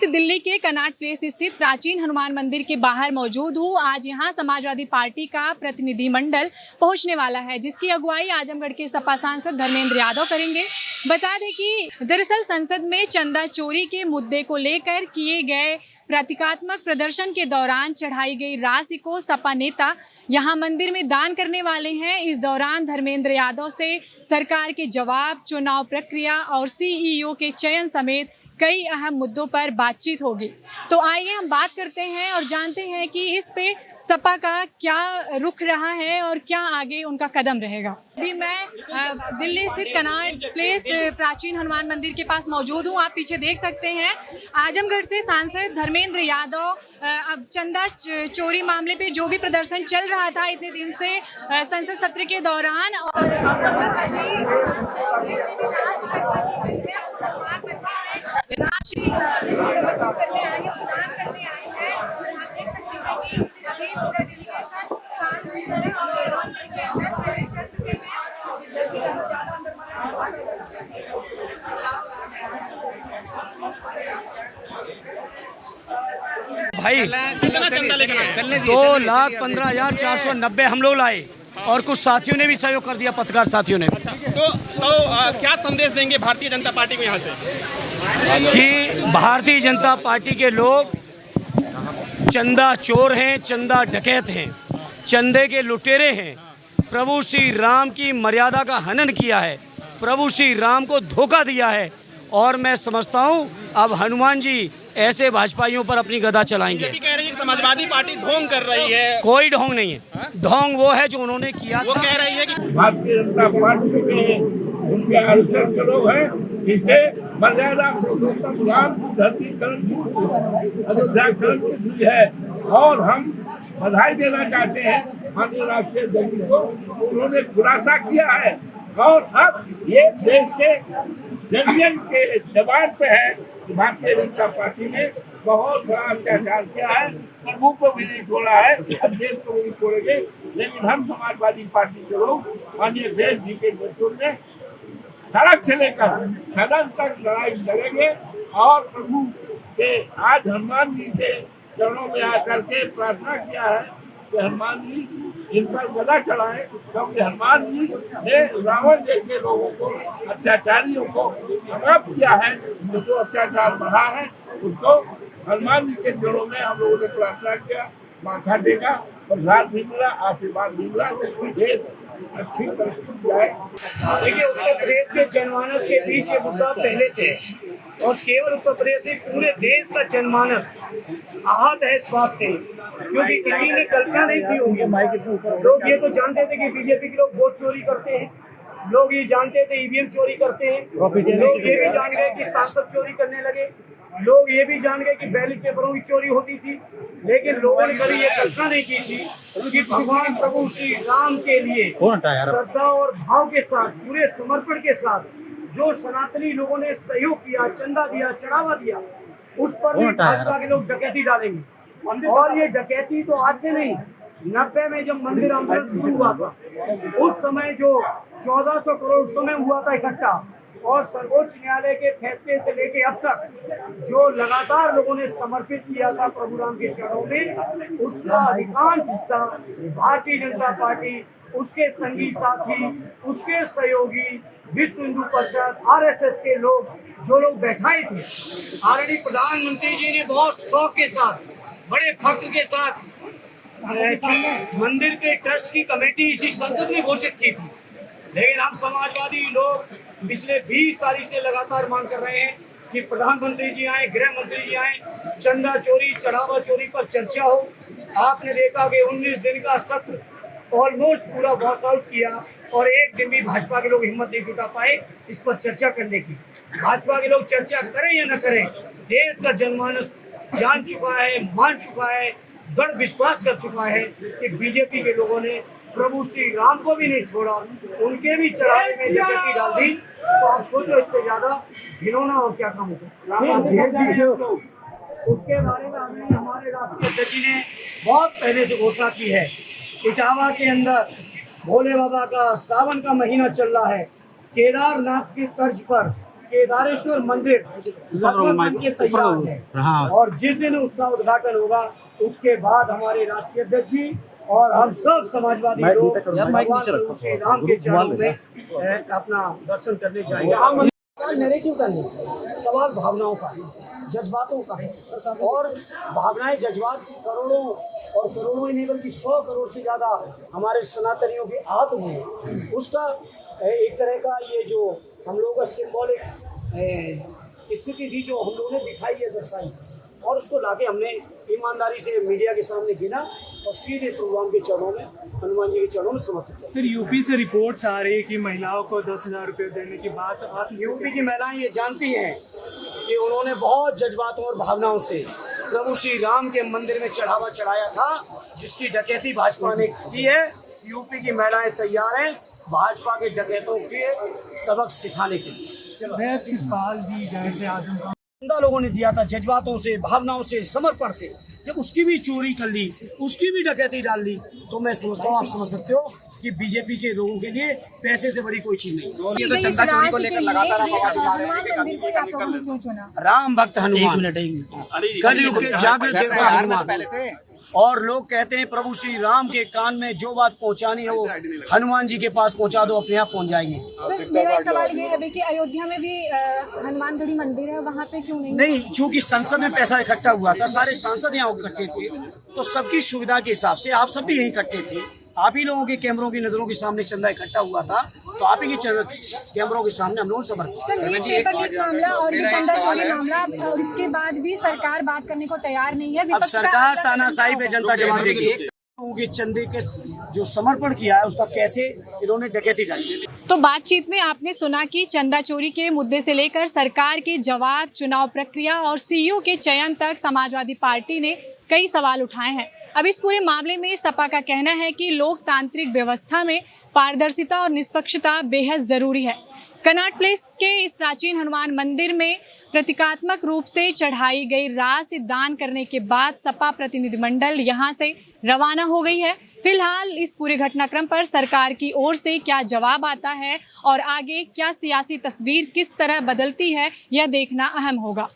वक्त दिल्ली के Connaught place स्थित प्राचीन हनुमान मंदिर के बाहर मौजूद हूँ। आज यहाँ समाजवादी पार्टी का प्रतिनिधिमंडल पहुँचने वाला है, जिसकी अगुवाई आजमगढ़ के सपा सांसद धर्मेंद्र यादव करेंगे। बता दें कि दरअसल संसद में चंदा चोरी के मुद्दे को लेकर किए गए प्रतीकात्मक प्रदर्शन के दौरान चढ़ाई गई राशि को सपा नेता यहां मंदिर में दान करने वाले हैं। इस दौरान धर्मेंद्र यादव से सरकार के जवाब, चुनाव प्रक्रिया और सीईओ के चयन समेत कई अहम मुद्दों पर बातचीत होगी। तो आइए हम बात करते हैं और जानते हैं कि इस पे सपा का क्या रुख रहा है और क्या आगे उनका कदम रहेगा। अभी मैं दिल्ली स्थित कनॉट प्लेस प्राचीन हनुमान मंदिर के पास मौजूद हूँ। आप पीछे देख सकते हैं आजमगढ़ से सांसद धर्मेंद्र यादव अब चंदा चोरी मामले पे जो भी प्रदर्शन चल रहा था इतने दिन से संसद सत्र के दौरान राशि करने आए हैं, प्रदान करने आए हैं। आप देख सकते हैं कि अभी पूरा डेलीगेशन के अंदर प्रवेश कर चुके हैं। भाई 2,15,490 हम लोग लाए और कुछ साथियों ने भी सहयोग कर दिया, पत्रकार साथियों ने। तो क्या संदेश देंगे भारतीय जनता पार्टी को यहाँ से कि भारतीय जनता पार्टी के लोग चंदा चोर हैं, चंदा डकैत हैं, चंदे के लुटेरे हैं। प्रभु श्री राम की मर्यादा का हनन किया है, प्रभु श्री राम को धोखा दिया है। और मैं समझता हूँ अब हनुमान जी ऐसे भाजपाइयों पर अपनी गदा चलाएंगे। कह रही है कि समाजवादी पार्टी ढोंग कर रही है। कोई ढोंग नहीं है, ढोंग वो है जो उन्होंने किया। वो कह रही है कि भारतीय जनता पार्टी के उनके अनुसर लोग हैं, इसे मर्यादा पुरुषोत्तम राम धरतीकरण की अयोध्याकरण की हुई है। और हम बधाई देना चाहते हैं माननीय राष्ट्रीय अध्यक्ष को, उन्होंने खुलासा किया है। और अब ये देश के जनजन के जवाब पे है कि भारतीय जनता पार्टी ने बहुत बड़ा अत्याचार किया है, प्रभु को भी नहीं छोड़ा है, अब देश को भी नहीं छोड़ेंगे। लेकिन हम समाजवादी पार्टी के लोग माननीय देश जी के नेतृत्व में सड़क से लेकर सदन तक लड़ाई लड़ेंगे। और प्रभु के आज हनुमान जी के चरणों में आकर के प्रार्थना किया है कि हनुमान जी इन पर गदा चढ़ाएं, क्योंकि हनुमान जी ने रावण जैसे लोगों को, अत्याचारियों को समाप्त किया है। जो अत्याचार बढ़ा है उसको हनुमान जी के चरणों में हम लोगों ने प्रार्थना किया, माथा टेका, प्रसाद भी मिला, आशीर्वाद भी मिला। देश अच्छी तरक्की जाए। देखिए, उत्तर प्रदेश के जनमानस के बीच ये मुद्दा पहले से है और केवल उत्तर प्रदेश नहीं पूरे देश का जनमानस आहत है इस बात से, क्योंकि किसी ने कल्पना नहीं की होगी। लोग ये तो जानते थे कि बीजेपी के लोग वोट चोरी करते हैं, लोग ये जानते थे ईवीएम चोरी करते हैं, लोग ये भी जान गए कि सांसद चोरी करने लगे, लोग ये भी जान गए कि बैलेट पेपरों की चोरी होती थी। लेकिन लोगों ने कभी ये कल्पना नहीं की थी कि भगवान प्रभु श्री राम के लिए श्रद्धा और भाव के साथ, पूरे समर्पण के साथ जो सनातनी लोगों ने सहयोग किया, चंदा दिया, चढ़ावा दिया, उस पर भी भाजपा के लोग डकैती डालेंगे। और ये डकैती तो आज से नहीं, 90 में जब मंदिर आंदोलन शुरू हुआ था उस समय जो 1400 करोड़ उस समय हुआ था इकट्ठा, और सर्वोच्च न्यायालय के फैसले से लेके अब तक जो लगातार लोगों ने समर्पित किया था प्रभु राम के चरणों में, उसका अधिकांश हिस्सा भारतीय जनता पार्टी, उसके संगी साथी, उसके सहयोगी, विश्व हिंदू परिषद, आरएसएस के लोग, जो लोग बैठाए थे। आदरणीय प्रधानमंत्री जी ने बहुत शौक के साथ, बड़े फख्र के साथ मंदिर के ट्रस्ट की कमेटी इसी संसद में घोषित की थी। लेकिन हम समाजवादी लोग पिछले 20 तारीख से लगातार मांग कर रहे हैं कि प्रधानमंत्री जी आए, गृह मंत्री जी आए, चंदा चोरी, चढ़ावा चोरी पर चर्चा हो। आपने देखा कि 19 दिन का सत्र ऑलमोस्ट पूरा वॉश आउट किया और एक दिन भी भाजपा के लोग हिम्मत नहीं जुटा पाए इस पर चर्चा करने की। भाजपा के लोग चर्चा करें या न करें, देश का जनमानस जान चुका है, मान चुका है, दृढ़ विश्वास कर चुका है कि बीजेपी के लोगों ने प्रभु श्री राम को भी नहीं छोड़ा, उनके भी चढ़ावे में डकैती डाल दी। तो आप सोचो इससे ज्यादा घिनौना और क्या काम हो सकता है। उसके बारे में हमारे राष्ट्रीय अध्यक्ष जी ने बहुत पहले से घोषणा की है। इटावा के अंदर भोले बाबा का सावन का महीना चल रहा है, केदारनाथ की तर्ज पर केदारेश्वर मंदिर लगभग बन के तैयार है और जिस दिन उसका उद्घाटन होगा उसके बाद हमारे राष्ट्रीय अध्यक्ष जी और हम सब समाजवादी लोग भगवान श्री राम के चरणों में अपना दर्शन करने जाएंगे। नैरेटिव का नहीं, सवाल भावनाओं का है, जज्बातों का है और भावनाएं जज्बात करोड़ों और करोड़ों ही नहीं बल्कि 100 करोड़ से ज़्यादा हमारे सनातनियों के आहत हुए हैं। उसका एक तरह का ये जो हम लोगों का सिंबॉलिक स्थिति थी जो हम लोगों ने दिखाई है, दर्शाई और उसको लाके हमने ईमानदारी से मीडिया के सामने गिना और सीधे प्रोग्राम के चरणों में हनुमान जी के चरणों में समर्पित किया। सर, यूपी से रिपोर्ट्स आ रही है कि महिलाओं को 10,000 रुपये देने की बात आप यूपी की महिलाएं ये जानती हैं कि उन्होंने बहुत जज्बातों और भावनाओं से प्रभु श्री राम के मंदिर में चढ़ावा चढ़ाया था जिसकी डकैती भाजपा ने की है। यूपी की महिलाएं तैयार हैं भाजपा के डकैतों के सबक सिखाने के लिए। शिवपाल जी गए थे आजमगढ़, लोगों ने दिया था जज्बातों से, भावनाओं से, समर्पण से। जब उसकी भी चोरी कर ली, उसकी भी डकैती डाल ली, तो मैं समझता हूँ, आप समझ सकते हो कि बीजेपी के लोगों के लिए पैसे से बड़ी कोई चीज नहीं। ये तो चंदा चोरी को लेकर लगातार राम भक्त हनुमान, कलयुग के जागृत देवता हनुमान। और लोग कहते हैं प्रभु श्री राम के कान में जो बात पहुंचानी है वो हनुमान जी के पास पहुंचा दो, अपने आप पहुंच जाएगी। सर, मेरा एक सवाल ये है कि अयोध्या में भी हनुमानगढ़ी मंदिर है, वहाँ पे क्यों नहीं? चूंकि संसद में पैसा इकट्ठा हुआ था, सारे सांसद यहाँ इकट्ठे थे, तो सबकी सुविधा के हिसाब से आप सब भी यहीं इकट्ठे थे। आप ही लोगों के कैमरों की नजरों के सामने चंदा इकट्ठा हुआ था, तो आप ही के कैमरों के सामने हम लोग समर्पित। मामला और ये चंदा चोरी मामला और इसके बाद भी सरकार बात करने को तैयार नहीं है। अब सरकार तानाशाही पे जनता जवाब देगी। लोगों के चंदे के जो समर्पण किया है उसका कैसे इन्होंने डकैती डाली। तो बातचीत में आपने सुना कि चंदा चोरी के मुद्दे से लेकर सरकार के जवाब, चुनाव प्रक्रिया और सीईओ के चयन तक समाजवादी पार्टी ने कई सवाल उठाए हैं। अब इस पूरे मामले में सपा का कहना है कि लोकतांत्रिक व्यवस्था में पारदर्शिता और निष्पक्षता बेहद जरूरी है। कनॉट प्लेस के इस प्राचीन हनुमान मंदिर में प्रतीकात्मक रूप से चढ़ाई गई राशि दान करने के बाद सपा प्रतिनिधिमंडल यहां से रवाना हो गई है। फिलहाल इस पूरे घटनाक्रम पर सरकार की ओर से क्या जवाब आता है और आगे क्या सियासी तस्वीर किस तरह बदलती है, यह देखना अहम होगा।